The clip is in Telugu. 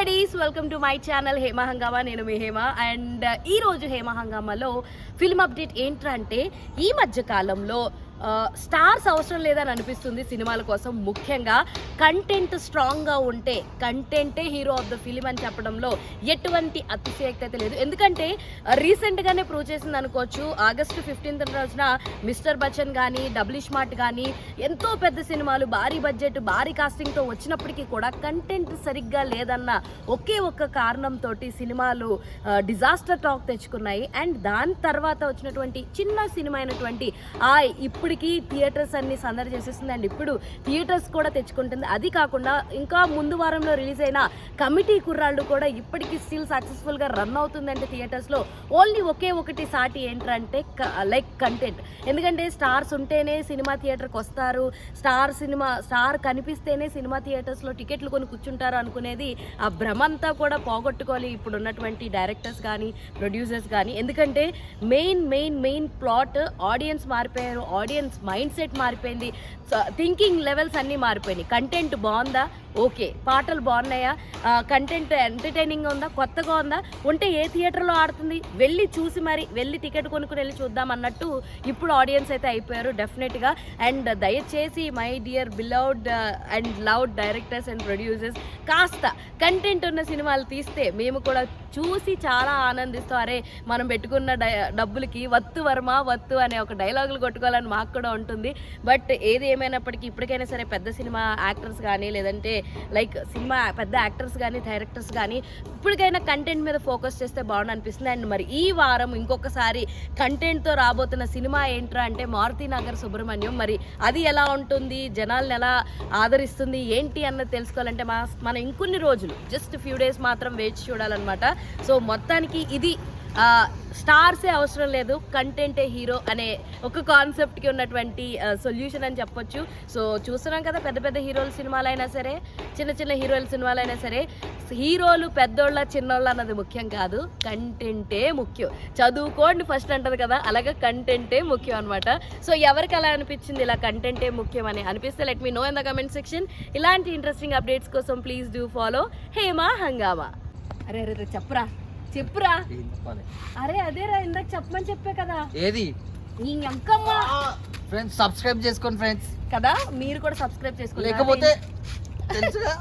Buddies welcome to my channel Hema హంగామా. నేను మీ హేమ. అండ్ ఈ రోజు హేమ హంగామాలో ఫిల్మ్ అప్డేట్ ఏంటంటే ఈ మధ్య కాలంలో స్టార్స్ అవసరం లేదని అనిపిస్తుంది సినిమాల కోసం. ముఖ్యంగా కంటెంట్ స్ట్రాంగ్గా ఉంటే కంటెంటే హీరో ఆఫ్ ద ఫిలిం అని చెప్పడంలో ఎటువంటి అతిశయక్తి అయితే లేదు. ఎందుకంటే రీసెంట్గానే ప్రూవ్ చేసింది అనుకోవచ్చు. ఆగస్టు 15th రోజున మిస్టర్ బచ్చన్ కానీ డబుల్ స్మార్ట్ కానీ ఎంతో పెద్ద సినిమాలు భారీ బడ్జెట్ భారీ కాస్టింగ్తో వచ్చినప్పటికీ కూడా కంటెంట్ సరిగ్గా లేదన్న ఒకే ఒక్క కారణంతో సినిమాలు డిజాస్టర్ టాక్ తెచ్చుకున్నాయి. అండ్ దాని తర్వాత వచ్చినటువంటి చిన్న సినిమా అయినటువంటి ఇప్పటికి థియేటర్స్ అన్ని సందడి చేసేస్తుంది. అండ్ ఇప్పుడు థియేటర్స్ కూడా తెచ్చుకుంటుంది. అది కాకుండా ఇంకా ముందు వారంలో రిలీజ్ అయిన కమిటీ కుర్రాళ్ళు కూడా ఇప్పటికీ స్టిల్ సక్సెస్ఫుల్గా రన్ అవుతుందంటే థియేటర్స్లో ఓన్లీ ఒకే ఒకటి సాటి ఏంటంటే లైక్ కంటెంట్. ఎందుకంటే స్టార్స్ ఉంటేనే సినిమా థియేటర్కి వస్తారు, స్టార్ కనిపిస్తేనే సినిమా థియేటర్స్లో టికెట్లు కొని కూర్చుంటారు అనుకునేది ఆ భ్రమంతా కూడా పోగొట్టుకోవాలి ఇప్పుడు ఉన్నటువంటి డైరెక్టర్స్ కానీ ప్రొడ్యూసర్స్ కానీ. ఎందుకంటే మెయిన్ ప్లాట్ ఆడియన్స్ మారిపోయారు, ఆడియన్స్ మైండ్ సెట్ మారిపోయింది, థింకింగ్ లెవెల్స్ అన్నీ మారిపోయినాయి. కంటెంట్ బాగుందా, ఓకే. పాటలు బాగున్నాయా, కంటెంట్ ఎంటర్టైనింగ్గా ఉందా, కొత్తగా ఉందా, ఉంటే ఏ థియేటర్లో ఆడుతుంది వెళ్ళి చూసి మరి వెళ్ళి టికెట్ కొనుక్కుని వెళ్ళి చూద్దాం అన్నట్టు ఇప్పుడు ఆడియన్స్ అయితే అయిపోయారు డెఫినెట్గా. అండ్ దయచేసి my dear beloved and loved directors and producers కాస్త కంటెంట్ ఉన్న సినిమాలు తీస్తే మేము కూడా చూసి చాలా ఆనందిస్తాం. అరే మనం పెట్టుకున్న డబ్బులకి వత్తు వర్మ వత్తు అనే ఒక డైలాగులు కొట్టుకోవాలని మాకు కూడా ఉంటుంది. బట్ ఏది ఏమైనప్పటికీ ఇప్పటికైనా సరే పెద్ద సినిమా యాక్టర్స్ కానీ లేదంటే లైక్ సినిమా పెద్ద యాక్టర్స్ కానీ డైరెక్టర్స్ కానీ ఇప్పటికైనా కంటెంట్ మీద ఫోకస్ చేస్తే బాగుంది అనిపిస్తుంది. అండ్ మరి ఈ వారం ఇంకొకసారి కంటెంట్తో రాబోతున్న సినిమా ఏంట్రా అంటే మారుతినగర్ సుబ్రహ్మణ్యం. మరి అది ఎలా ఉంటుంది, జనాలను ఎలా ఆదరిస్తుంది ఏంటి అన్నది తెలుసుకోవాలంటే మనం ఇంకొన్ని రోజులు జస్ట్ ఫ్యూ డేస్ మాత్రం వేచి చూడాలన్నమాట. సో మొత్తానికి ఇది స్టార్సే అవసరం లేదు, కంటెంటే హీరో అనే ఒక కాన్సెప్ట్కి ఉన్నటువంటి సొల్యూషన్ అని చెప్పొచ్చు. సో చూస్తున్నాం కదా, పెద్ద పెద్ద హీరోల సినిమాలైనా సరే చిన్న హీరోల సినిమాలైనా సరే హీరోలు పెద్దోళ్ళ చిన్నోళ్ళ అన్నది ముఖ్యం కాదు, కంటెంటే ముఖ్యం. చదువుకోండి ఫస్ట్ అంటది కదా, అలాగే కంటెంటే ముఖ్యం అనమాట. సో ఎవరికి అలా అనిపించింది ఇలా కంటెంటే ముఖ్యం అని అనిపిస్తే let me know in the comment section. ఇలాంటి ఇంట్రెస్టింగ్ అప్డేట్స్ కోసం please do follow Hema Hungama. అరే చెప్పురా. అరే అదేరా ఇందాక చెప్పమని చెప్పే కదా. ఏది నీ అంకమ్మ ఫ్రెండ్స్ సబ్స్క్రైబ్ చేసుకోండి ఫ్రెండ్స్ కదా, మీరు కూడా సబ్స్క్రైబ్ చేసుకోండి లేకపోతే తెలుసుగా